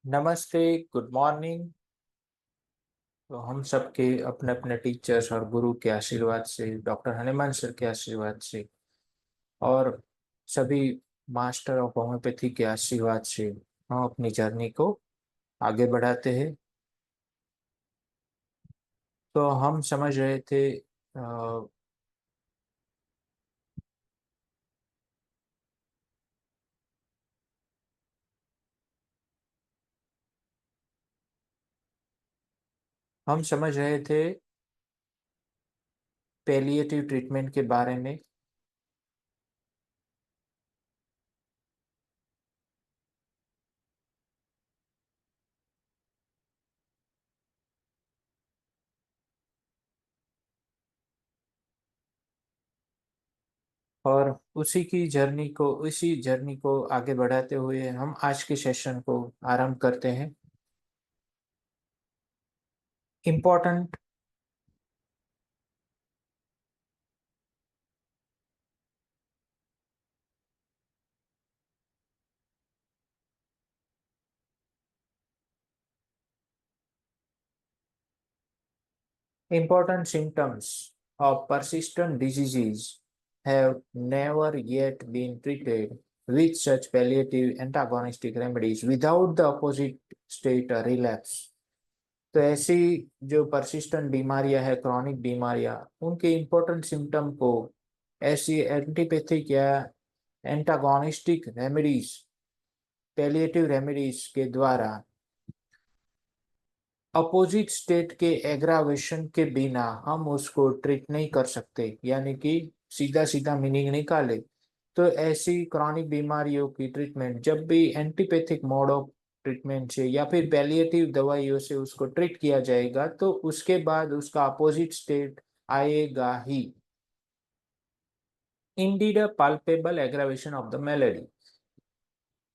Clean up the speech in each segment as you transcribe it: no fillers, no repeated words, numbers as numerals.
नमस्ते, good morning. तो हम सबके अपने अपने टीचर्स और गुरु के आशीर्वाद से, डॉक्टर हनुमान सर के आशीर्वाद से और सभी मास्टर ऑफ होम्योपैथी के आशीर्वाद से हम अपनी जर्नी को आगे बढ़ाते हैं। तो हम समझ रहे थे हम समझ रहे थे पैलिएटिव ट्रीटमेंट के बारे में। और उसी जर्नी को आगे बढ़ाते हुए हम आज के सेशन को आरंभ करते हैं। Important Important symptoms of persistent diseases have never yet been treated with such palliative antagonistic remedies without the opposite state relapse। तो ऐसी जो persistent बीमारियां है, क्रॉनिक बीमारियां, उनके important symptom को ऐसी एंटीपैथिक या एंटागोनिस्टिक रेमेडीज, पैलिएटिव रेमेडीज के द्वारा अपोजिट स्टेट के एग्रावेशन के बिना हम उसको ट्रीट नहीं कर सकते, यानी कि सीधा सीधा मीनिंग निकाले तो ऐसी क्रॉनिक बीमारियों की ट्रीटमेंट जब भी एंटीपैथिक मोड ऑफ ट्रीटमेंट से या फिर पैलिएटिव दवाइयों से उसको ट्रीट किया जाएगा तो उसके बाद उसका अपोजिट स्टेट आएगा ही। Indeed a palpable aggravation of the malady,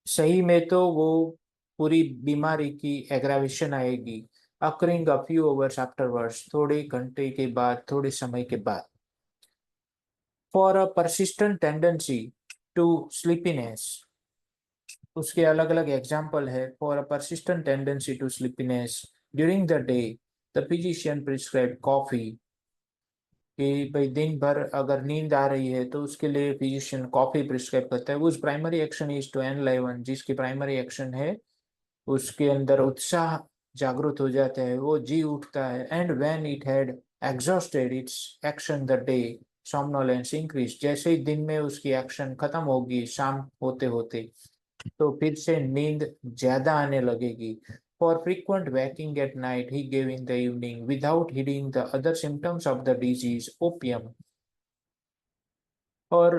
सही में तो वो पूरी बीमारी की एग्रावेशन आएगी, occurring a few hours afterwards, थोड़े घंटे के बाद, थोड़े समय के बाद। For a persistent tendency to sleepiness, उसके अलग अलग एग्जाम्पल है। For a persistent tendency to sleepiness during the day, the physician prescribed coffee, कि भाई दिन भर अगर नींद आ रही है तो उसके लिए फिजिशियन कॉफी प्रिस्क्राइब करता है। उस प्राइमरी एक्शन इज टू एनलाइवन, जिसकी प्राइमरी एक्शन है उसके अंदर उत्साह जागृत हो जाता है, वो जी उठता है। And when it had exhausted it's action the day, somnolence increase, जैसे ही दिन में उसकी एक्शन खत्म होगी शाम होते होते तो फिर से नींद ज्यादा आने लगेगी। For frequent waking at night he gave in the evening without heeding the other symptoms of the disease opium. और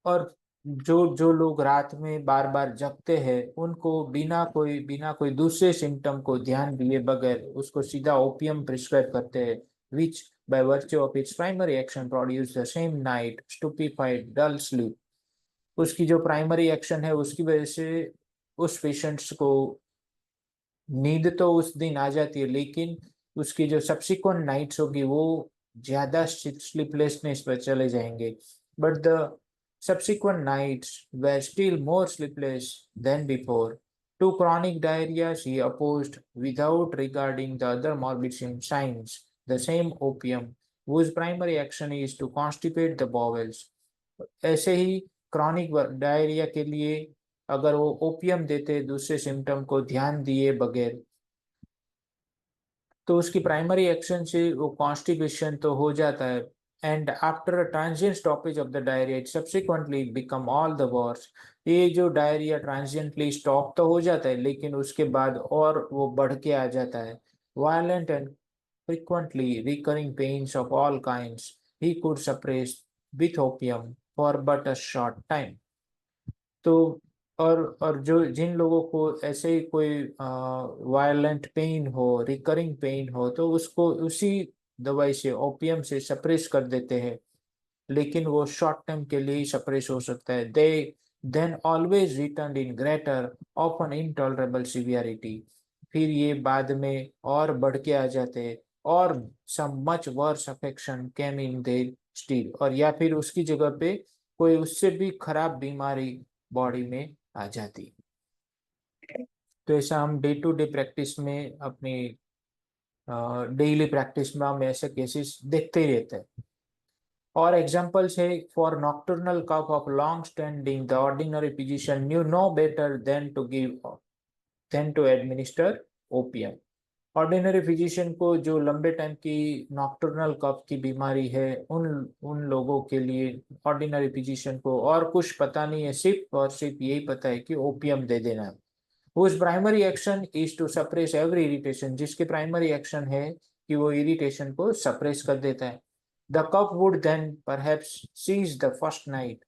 और जो जो लोग रात में बार बार जगते हैं उनको बिना कोई दूसरे सिम्टम को ध्यान दिए बगैर उसको सीधा ओपियम प्रिस्क्राइब करते हैं, which by virtue of its primary action produce the same night stupefied dull sleep. उसकी जो प्राइमरी एक्शन है उसकी वजह से उस पेशेंट्स को नींद तो उस दिन आ जाती है, लेकिन उसकी जो सब्सिक्वेंट नाइट्स होगी वो ज्यादा स्लीपलेसनेस पर चले जाएंगे। But the subsequent nights were still more sleepless than before. To chronic diarrhea he opposed, without regarding the other morbid signs, the same opium, whose primary action is to constipate the bowels। ऐसे ही chronic diarrhoea के लिए अगर वो opium देते दूसरे symptom को ध्यान दिए बगैर तो उसकी प्राइमरी एक्शन से वो कॉन्स्टिपेशन तो हो जाता है। And after a transient stoppage of the diarrhoea it subsequently become all the worse. ये जो डायरिया ट्रांजिएंटली स्टॉप तो हो जाता है लेकिन उसके बाद और वो बढ़ के आ जाता है। Violent and frequently recurring pains of all kinds he could suppress with opium for but a short time. तो और जो जिन लोगों को ऐसे ही कोई वायलेंट पेन हो, रिकरिंग पेन हो, तो उसको उसी दवाई से, ओपियम से सप्रेस कर देते हैं, लेकिन वो शॉर्ट टर्म के लिए ही सप्रेस हो सकता है। दे then always return in greater often intolerable severity, फिर ये बाद में और बढ़ के आ जाते हैं। और some much worse affection came in their still, और या फिर उसकी जगह पे कोई उससे भी खराब बीमारी बॉडी में आ जाती। तो ऐसा हम डे टू डे प्रैक्टिस में, अपनी डेली प्रैक्टिस में हम ऐसे केसेस देखते ही रहते हैं। और एग्जाम्पल्स है, for nocturnal cough of long standing the ordinary physician knew no better than to administer opium. Ordinary physician को जो लंबे टाइम की नॉक्टर्नल कफ की बीमारी है, उन उन लोगों के लिए ऑर्डिनरी फिजिशियन को और कुछ पता नहीं है, सिर्फ और सिर्फ यही पता है कि ओपीएम दे देना है। whose primary action is to suppress every irritation, जिसकी प्राइमरी एक्शन है कि वो इरिटेशन को सप्रेस कर देता है। The cough would then perhaps cease the first night,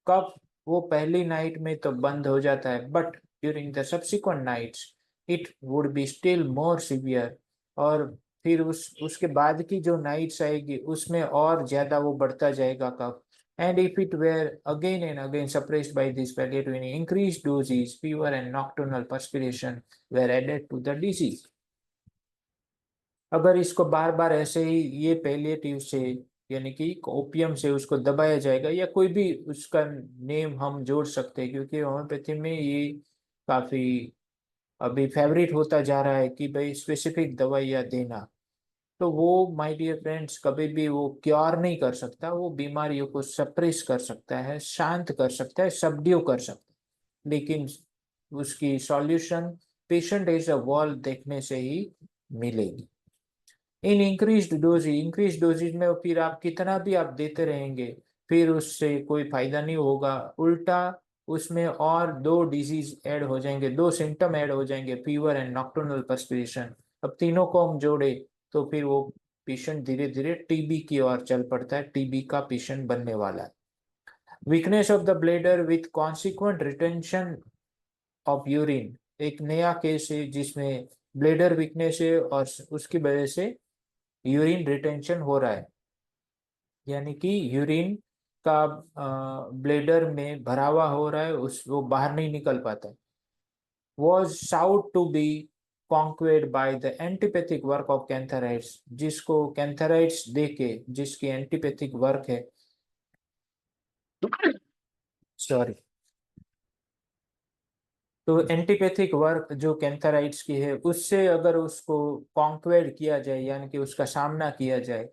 cough वो पहली नाइट में तो बंद हो जाता है, but during the subsequent nights it would be still more severe, और फिर उसके बाद की जो नाइट्स आएगी उसमें और ज्यादा वो बढ़ता जाएगा कफ। And if it were again and again suppressed by this palliative, increased doses, fever and nocturnal perspiration were added to the disease. अगर इसको बार बार ऐसे ही ये पैलिएटिव से, यानी कि ओपियम से उसको दबाया जाएगा, या कोई भी उसका नेम हम जोड़ सकते हैं, क्योंकि होम्योपैथी में ये काफी अभी फेवरेट होता जा रहा है कि भाई स्पेसिफिक दवाइयाँ देना। तो वो माय डियर फ्रेंड्स कभी भी वो क्योर नहीं कर सकता, वो बीमारियों को सप्रेस कर सकता है, शांत कर सकता है, सबड्यू कर सकता है, लेकिन उसकी solution patient as a world देखने से ही मिलेगी। इन इंक्रीज डोजेज में फिर आप कितना भी आप देते रहेंगे, फिर उससे कोई फायदा नहीं होगा, उल्टा उसमें और दो डिजीज ऐड हो जाएंगे, दो सिम्टम ऐड हो जाएंगे, फीवर एंड नॉक्टर्नल पर्सपिरेशन। अब तीनों को हम जोड़े तो फिर वो पेशेंट धीरे धीरे टीबी की ओर चल पड़ता है, टीबी का पेशेंट बनने वाला है। Weakness of the bladder with consequent retention of urine, एक नया केस है जिसमें ब्लेडर वीकनेस है और उसकी वजह से यूरिन रिटेंशन हो रहा है, यानी कि यूरिन का ब्लेडर में भरा हुआ हो रहा है, उस वो बाहर नहीं निकल पाता। was sought to be conquered by the antipathic work of cantharides, जिसको कैंथराइड्स देके, जिसकी एंटीपैथिक वर्क है, सॉरी, तो एंटीपैथिक वर्क जो कैंथराइड्स की है उससे अगर उसको कॉन्क्वेड किया जाए, यानी कि उसका सामना किया जाए,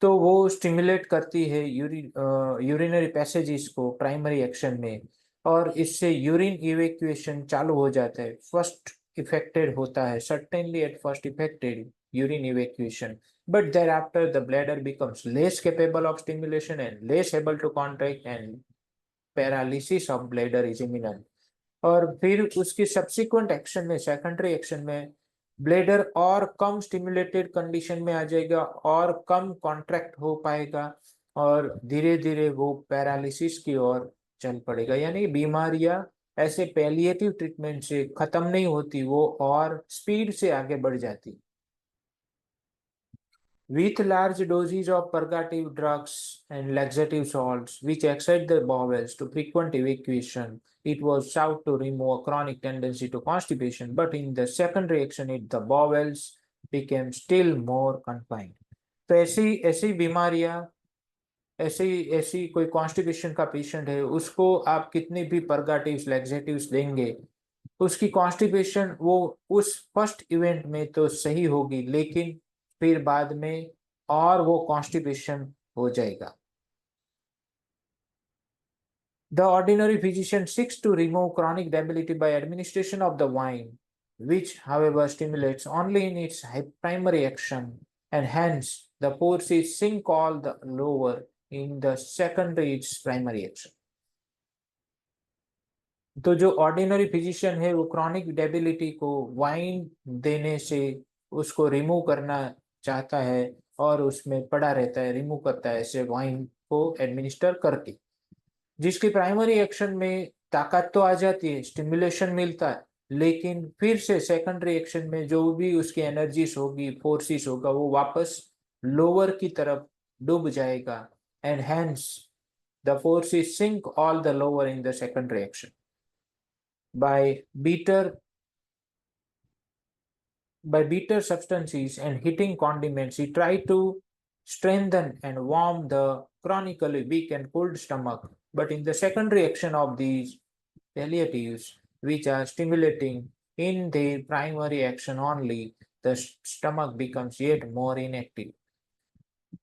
तो वो स्टिमुलेट करती है यूरिनरी पैसेजेस को प्राइमरी एक्शन में, और इससे यूरिन इवेक्यूएशन चालू हो जाता है। फर्स्ट इफेक्टेड होता है, certainly at first affected urine evacuation, but thereafter the bladder becomes less capable of stimulation and less able to contract and paralysis of bladder is imminent. और फिर उसकी subsequent action में, secondary action में, bladder और कम stimulated condition में आ जाएगा और कम कॉन्ट्रैक्ट हो पाएगा, और धीरे धीरे वो पैरालिसिस की ओर चल पड़ेगा। यानी बीमारियां ऐसे पैलिएटिव ट्रीटमेंट से खत्म नहीं होती, वो और स्पीड से आगे बढ़ जाती। With large doses of purgative drugs and laxative salts, which excite the bowels to frequent evacuation, it was sought to remove a chronic tendency to constipation, but in the second reaction, the bowels became still more confined. तो ऐसी ऐसी बीमारियां, ऐसी ऐसी कोई constipation का patient है, उसको आप कितने भी परगाटिव्स लैक्सेटिव्स देंगे, उसकी कॉन्स्टिपेशन वो उस फर्स्ट इवेंट में तो सही होगी, लेकिन फिर बाद में और वो कॉन्स्टिपेशन हो जाएगा। The ordinary physician seeks to remove chronic debility by administration of the wine, which however stimulates only in its primary action, and hence the forces sink all the lower in the secondary its primary action. तो जो ordinary physician है वो chronic debility को wine देने से उसको remove करना चाहता है, और उसमें पड़ा रहता है, रिमूव करता है ऐसे वाइन को एडमिनिस्टर करके, जिसकी प्राइमरी एक्शन में ताकत तो आ जाती है, स्टिमुलेशन मिलता है, लेकिन फिर से सेकेंडरी एक्शन में जो भी उसकी एनर्जीज होगी, फोर्सेस होगा, वो वापस लोअर की तरफ डूब जाएगा, and hence the forces sink all the lower in the secondary action. by bitter by bitter substances and heating condiments, he tried to strengthen and warm the chronically weak and cold stomach. But in the secondary action of these palliatives, which are stimulating in their primary action only, the stomach becomes yet more inactive.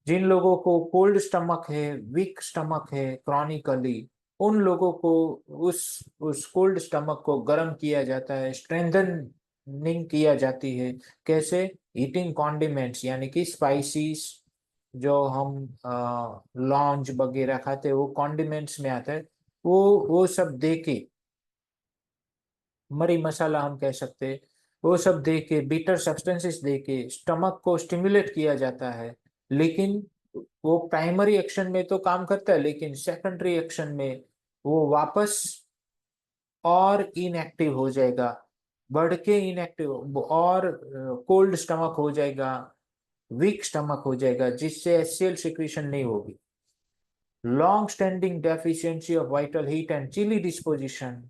जिन लोगों को cold stomach है, week stomach है chronically, उन लोगों को उस cold stomach को गर्म किया जाता है, स्ट्रेंथनिंग किया जाती है। कैसे? हीटिंग कॉन्डिमेंट्स यानी कि स्पाइसीज, जो हम लॉन्ज वगैरह खाते हैं वो कॉन्डिमेंट्स में आता है, वो सब दे के, मरी मसाला हम कह सकते हैं, वो सब दे के, बीटर सब्सटेंसेस दे के स्टमक को स्टिमुलेट किया जाता है। लेकिन वो प्राइमरी एक्शन में तो काम करता है, लेकिन सेकेंडरी एक्शन में वो वापस और इनएक्टिव हो जाएगा, बढ़ के इनएक्टिव और कोल्ड स्टमक हो जाएगा, वीक स्टमक हो जाएगा, जिससे एचसीएल सिक्रीशन नहीं होगी। Long standing deficiency of vital heat and chilly disposition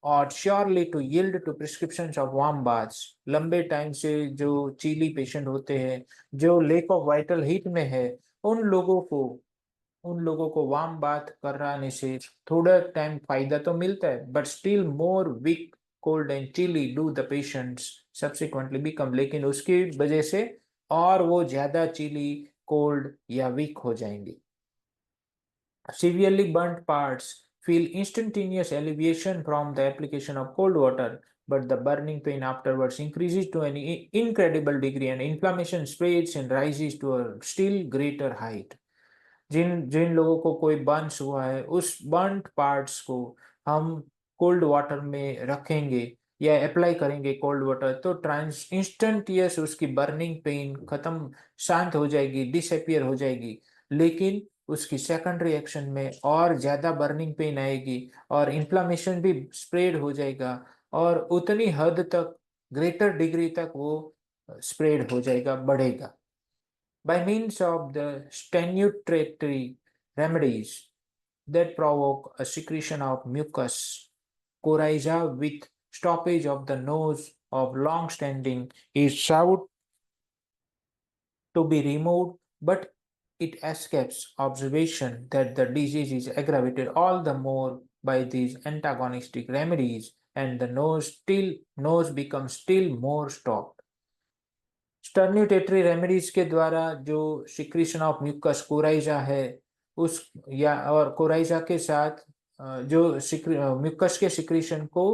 और surely to yield to prescriptions of warm baths. लंबे टाइम से जो चीली पेशेंट होते हैं, जो लेक ऑफ वाइटल हीट में है, उन लोगों को वार्म बाथ कराने से थोड़ा टाइम फायदा तो मिलता है, but still more weak, cold and chilly do the patients subsequently become. लेकिन उसकी वजह से और वो ज्यादा चिली, कोल्ड या वीक हो जाएंगे। Severely burnt parts feel instantaneous alleviation from the application of cold water, but the burning pain afterwards increases to an incredible degree and inflammation spreads and rises to a still greater height. जिन जिन लोगों को कोई Burns हुआ है, उस burnt parts को हम cold water में रखेंगे या अप्लाई करेंगे कोल्ड वाटर, तो ट्रांस इंस्टेंटियस उसकी बर्निंग पेन खत्म, शांत हो जाएगी, डिसअपियर हो जाएगी। लेकिन उसकी सेकेंडरी एक्शन में और ज्यादा बर्निंग पेन आएगी और इन्फ्लामेशन भी स्प्रेड हो जाएगा, और उतनी हद तक, ग्रेटर डिग्री तक वो स्प्रेड हो जाएगा, बढ़ेगा। By means of the stenotatory remedies that provoke a secretion of mucus, coryza with stoppage of the nose of long standing is sought to be removed, but it escapes observation that the disease is aggravated all the more by these antagonistic remedies, and the nose becomes still more stopped. Sternutatory remedies के द्वारा जो secretion of mucus coryza है, उस या और coryza के साथ जो म्यूकस के सिक्रीशन को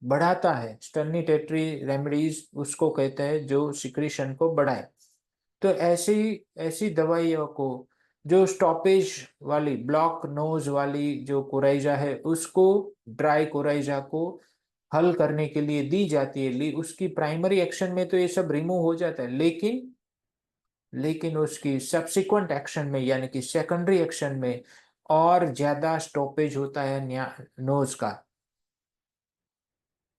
बढ़ाता है, स्टर्न्यूटेटरी रेमेडीज उसको कहते हैं जो सिक्रीशन को बढ़ाए। तो ऐसी ऐसी दवाइयों को, जो स्टॉपेज वाली, ब्लॉक नोज वाली जो कोराइजा है, उसको, ड्राई कोराइजा को हल करने के लिए दी जाती है। उसकी प्राइमरी एक्शन में तो ये सब रिमूव हो जाता है, लेकिन उसकी सब्सिक्वेंट एक्शन में यानी कि सेकेंडरी एक्शन में और ज्यादा स्टॉपेज होता है नोज का।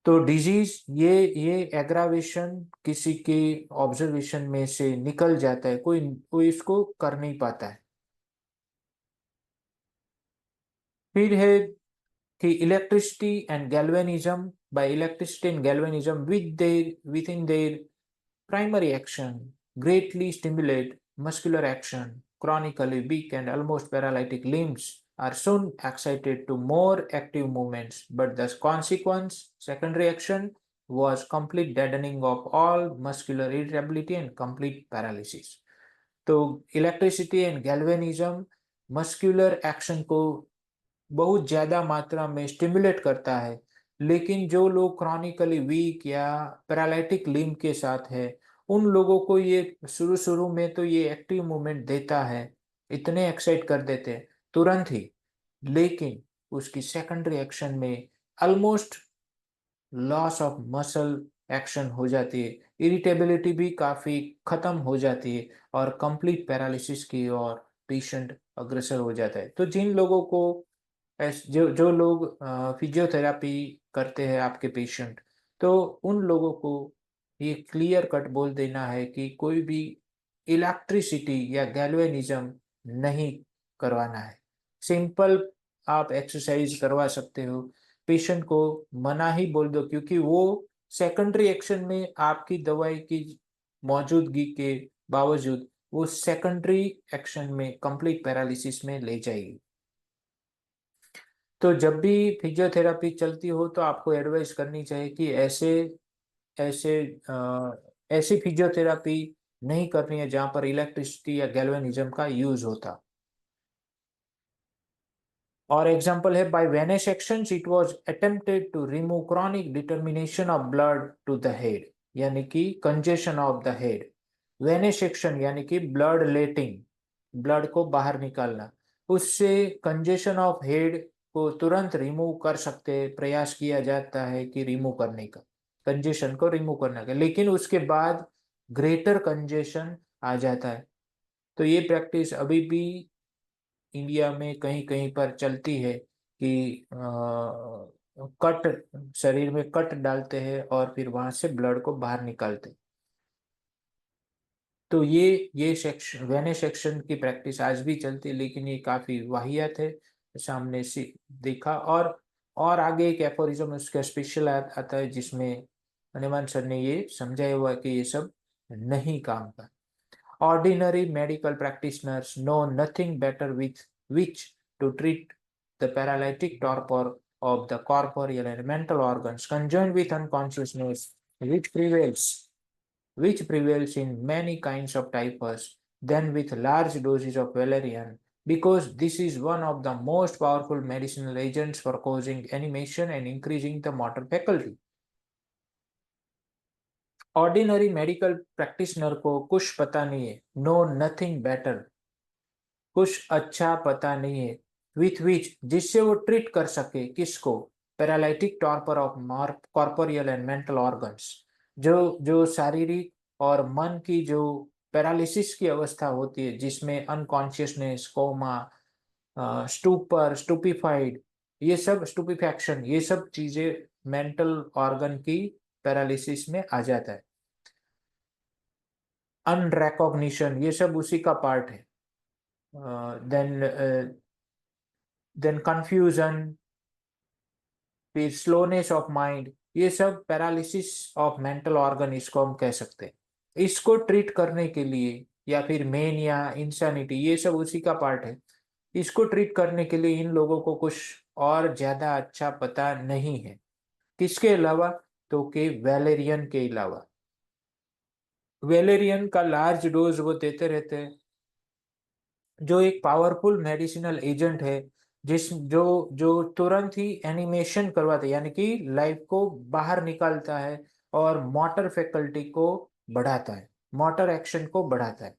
तो डिजीज, ये एग्रावेशन किसी के ऑब्जर्वेशन में से निकल जाता है, कोई कोई इसको कर नहीं पाता है। फिर है कि electricity and galvanism, by electricity and galvanism within their primary action greatly stimulate muscular action. Chronically weak and almost paralytic limbs are soon excited to more active movements, but the consequence, secondary action, was complete deadening of all muscular irritability and complete paralysis. तो electricity and गैल्वेनिज्म muscular action को बहुत ज्यादा मात्रा में stimulate करता है, लेकिन जो लोग क्रॉनिकली वीक या पैरालिटिक लिम्ब के साथ है, उन लोगों को ये शुरू शुरू में तो ये एक्टिव मूवमेंट देता है, इतने एक्साइट कर देते हैं तुरंत ही, लेकिन उसकी सेकेंडरी एक्शन में almost loss of muscle action हो जाती है, इरिटेबिलिटी भी काफी खत्म हो जाती है और कंप्लीट पैरालिसिस की ओर पेशेंट अग्रसर हो जाता है। तो जिन लोगों को जो जो लोग फिजियोथेरापी करते हैं आपके पेशेंट, तो उन लोगों को ये क्लियर कट बोल देना है कि कोई भी इलेक्ट्रिसिटी या गैल्वेनिज्म नहीं करवाना है। सिंपल आप एक्सरसाइज करवा सकते हो, पेशेंट को मना ही बोल दो, क्योंकि वो सेकेंडरी एक्शन में आपकी दवाई की मौजूदगी के बावजूद वो सेकेंडरी एक्शन में कंप्लीट पैरालिसिस में ले जाएगी। तो जब भी फिजियोथेरापी चलती हो तो आपको एडवाइस करनी चाहिए कि ऐसे ऐसे ऐसी फिजियोथेरापी नहीं करनी है जहां पर इलेक्ट्रिसिटी या गैल्वेनिज्म का यूज होता। और एग्जाम्पल है, by venesections it was attempted to remove chronic determination of blood to the head, यानी कि congestion of the head. Venesection यानी कि ब्लड लेटिंग, ब्लड को बाहर निकालना, उससे कंजेशन ऑफ हेड को तुरंत रिमूव कर सकते हैं, प्रयास किया जाता है कि रिमूव करने का, कंजेशन को रिमूव करने का, लेकिन उसके बाद ग्रेटर कंजेशन आ जाता है। तो ये प्रैक्टिस अभी भी इंडिया में कहीं कहीं पर चलती है कि कट, शरीर में कट डालते हैं और फिर वहां से ब्लड को बाहर निकालते हैं। तो ये सेक्शन, वेने सेक्शन की प्रैक्टिस आज भी चलती है, लेकिन ये काफी वाहियात है, सामने से देखा। और आगे एक एफोरिज्म उसका स्पेशल आता है जिसमें हनुमान सर ने ये समझाया हुआ कि ये सब नहीं काम का। Ordinary medical practitioners know nothing better with which to treat the paralytic torpor of the corporeal and mental organs conjoined with unconsciousness, which prevails, which prevails in many kinds of typhus, than with large doses of valerian, because this is one of the most powerful medicinal agents for causing animation and increasing the motor faculty. Ordinary medical practitioner को कुछ पता नहीं है, no nothing better, कुछ अच्छा पता नहीं है, विथ विच जिससे वो ट्रीट कर सके किसको, paralytic torpor of corporeal and mental organs, जो जो शारीरिक और मन की जो पैरालिसिस की अवस्था होती है, जिसमें अनकॉन्शियसनेस, कोमा, स्टूपर, स्टूपिफाइड, ये सब स्टूपिफैक्शन, ये सब चीजें मेंटल ऑर्गन की पैरालिसिस में आ जाता है। अनरेकॉग्निशन, ये सब उसी का पार्ट है। देन कंफ्यूजन, फिर स्लोनेस ऑफ माइंड, ये सब पैरालिसिस ऑफ मेंटल ऑर्गन इसको हम कह सकते हैं। इसको ट्रीट करने के लिए, या फिर मेनिया, इंसानिटी, ये सब उसी का पार्ट है। इसको ट्रीट करने के लिए इन लोगों को कुछ और ज्यादा अच्छा पता नहीं है, किसके अलावा, तो कि वैलेरियन के अलावा। वैलेरियन का लार्ज डोज वो देते रहते हैं, जो एक पावरफुल मेडिसिनल एजेंट है, जिस जो जो तुरंत ही एनिमेशन करवाता है, यानी कि लाइफ को बाहर निकालता है और मोटर फैकल्टी को बढ़ाता है, मोटर एक्शन को बढ़ाता है।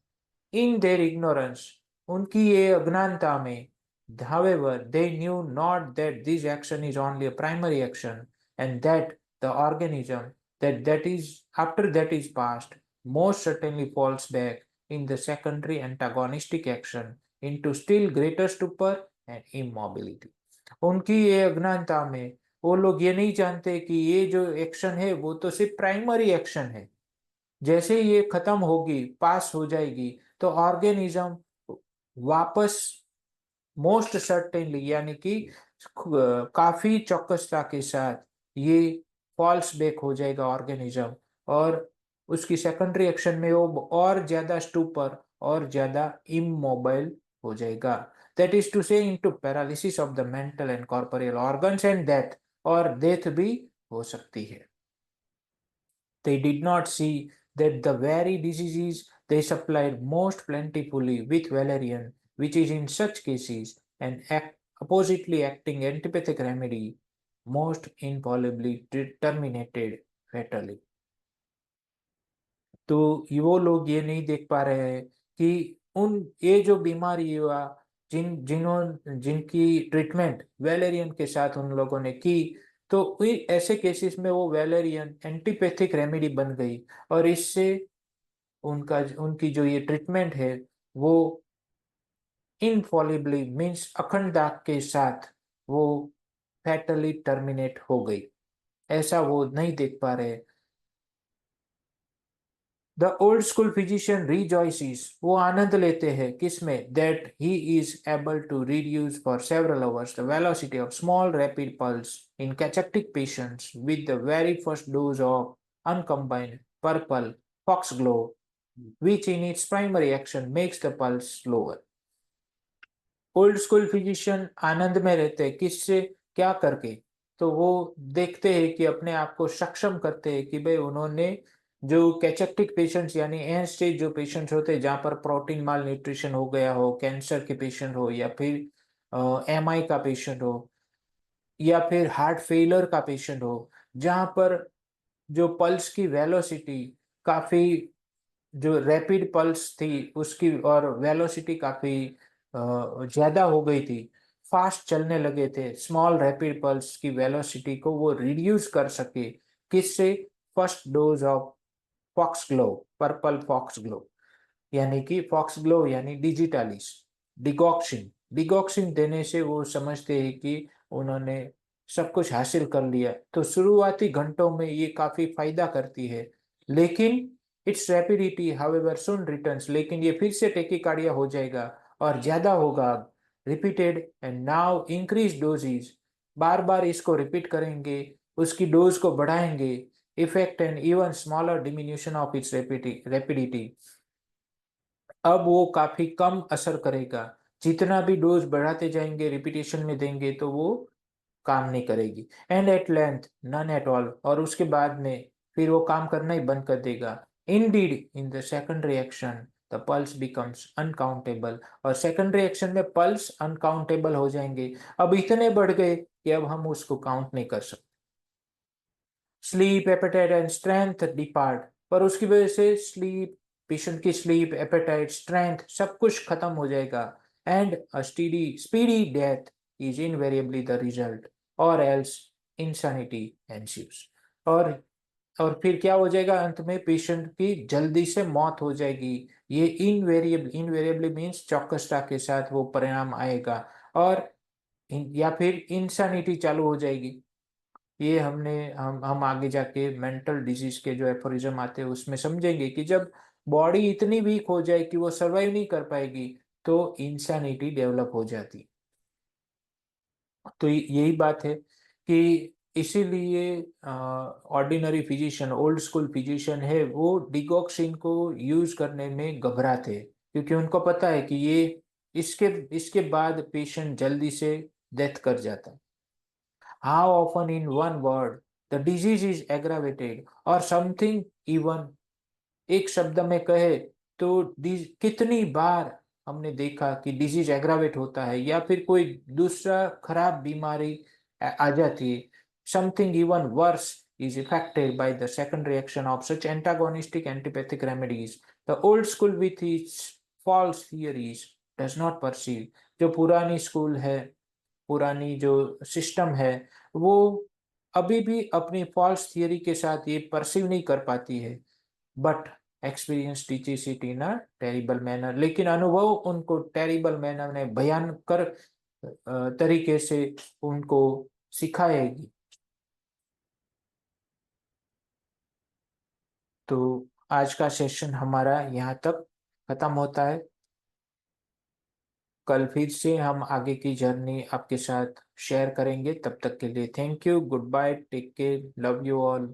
इन देयर इग्नोरेंस, उनकी ये अज्ञानता में, however they knew not that this action is only a primary action, and that the organism that is after that is passed most certainly falls back in the secondary antagonistic action into still greater stupor and immobility. उनकी ये अज्ञानता में वो लोग ये नहीं जानते कि ये जो एक्शन है वो तो सिर्फ प्राइमरी एक्शन है, जैसे ये खत्म होगी, पास हो जाएगी, तो ऑर्गेनिज्म वापस मोस्ट सर्टेनली, यानी कि काफी चौकसता के साथ ये फॉल्स बैक हो जाएगा ऑर्गेनिज्म, और उसकी सेकेंडरी एक्शन में वो और ज्यादा स्टूपर और ज्यादा इमोबाइल हो जाएगा। दैट इज टू से into paralysis of the mental and corporeal organs and death, और डेथ भी हो सकती है। They did not see that the very diseases they supplied most plentifully with valerian, which is in such cases an oppositely acting antipathic remedy, most infallibly terminated fatally. तो वो लोग ये नहीं देख पा रहे हैं कि उन ये जो बीमारी हुआ, जिनकी ट्रीटमेंट वैलेरियन के साथ उन लोगों ने की, तो ऐसे केसेस में वो वैलेरियन एंटीपैथिक रेमेडी बन गई, और इससे उनका उनकी जो ये ट्रीटमेंट है वो इनफॉलिबली मीन्स अखंड दाग के साथ वो फैटली टर्मिनेट हो गई। ऐसा वो नहीं देख पा रहे। The old school physician rejoices, वो आनंद लेते हैं किसमें, that he is able to reduce for several hours the velocity of small rapid pulse in cachectic patients with the very first dose of uncombined purple foxglove, which in its primary action makes the pulse slower. Old school physician आनंद में रहते हैं किससे, क्या करके, तो वो देखते हैं कि अपने आप को सक्षम करते हैं कि भाई उन्होंने जो कैचेक्टिक पेशेंट्स यानी एंड स्टेज जो पेशेंट्स होते हैं जहाँ पर प्रोटीन माल न्यूट्रिशन हो गया हो, कैंसर के पेशेंट हो या फिर एमआई का पेशेंट हो या फिर हार्ट फेलियर का पेशेंट हो, जहाँ पर जो पल्स की वेलोसिटी काफी, जो रैपिड पल्स थी उसकी और वेलोसिटी काफी ज्यादा हो गई थी, फास्ट चलने लगे थे, स्मॉल रैपिड पल्स की वेलोसिटी को वो रिड्यूस कर सके। किससे? First dose of foxglove, purple foxglove, यानी कि फॉक्स ग्लो यानी डिजिटालिस, डिगॉक्सिन, डिगॉक्सिन देने से वो समझते हैं कि उन्होंने सब कुछ हासिल कर लिया। तो शुरुआती घंटों में ये काफी फायदा करती है, लेकिन it's rapidity however soon returns, लेकिन ये फिर से टेकिकार्डिया हो जाएगा और ज्यादा होगा। Repeated and now increase doses, बार बार इसको रिपीट करेंगे, उसकी डोज को बढ़ाएंगे, effect and even smaller diminution of its rapidity, अब वो काफी कम असर करेगा। जितना भी डोज बढ़ाते जाएंगे, रिपीटेशन में देंगे तो वो काम नहीं करेगी। And at length none at all, और उसके बाद में फिर वो काम करना ही बंद कर देगा। Indeed in the second reaction the pulse becomes uncountable, और सेकंड रिएक्शन में पल्स अनकाउंटेबल हो जाएंगे, अब इतने बढ़ गए कि अब हम उसको काउंट नहीं कर सकते। Sleep, appetite and strength depart, पर उसकी वजह से स्लीप, पेशेंट की स्लीप, एपेटाइट, स्ट्रेंथ सब कुछ खत्म हो जाएगा। And a speedy death is invariably the result, और एल्स इंसैनिटी एंस्यूज, और और फिर क्या हो जाएगा? अंत में पेशेंट की जल्दी से मौत हो जाएगी। ये इनवेरिएबली मीन्स चौकसता के साथ वो परिणाम आएगा, और या फिर इंसैनिटी चालू हो जाएगी। ये हम आगे जाके मेंटल डिजीज के जो एफोरिज्म आते हैं उसमें समझेंगे कि जब बॉडी इतनी वीक हो जाए कि वो सर्वाइव नहीं कर पाएगी तो इंसैनिटी डेवलप हो जाती। तो यही बात है कि इसीलिए ordinary physician, old school physician है, वो डिगॉक्सिन को यूज करने में घबराते हैं, क्योंकि उनको पता है कि ये इसके इसके बाद पेशेंट जल्दी से डेथ कर जाता है। How often in one word the disease is aggravated or something even, एक शब्द में कहे तो कितनी बार हमने देखा कि डिजीज एग्रावेट होता है या फिर कोई दूसरा खराब बीमारी आ जाती है। Something even worse is affected by the second reaction of such antagonistic antipathic remedies. The old school with its false theories does not perceive, जो पुरानी स्कूल है, पुरानी जो सिस्टम है, वो अभी भी अपनी फॉल्स थियरी के साथ ये परसीव नहीं कर पाती है। But experience teaches it in a terrible manner, लेकिन अनुभव उनको टेरिबल मैनर में भयंकर तरीके से उनको सिखाएगी। तो आज का सेशन हमारा यहाँ तक खत्म होता है। कल फिर से हम आगे की जर्नी आपके साथ शेयर करेंगे। तब तक के लिए thank you, goodbye, take care, love you all.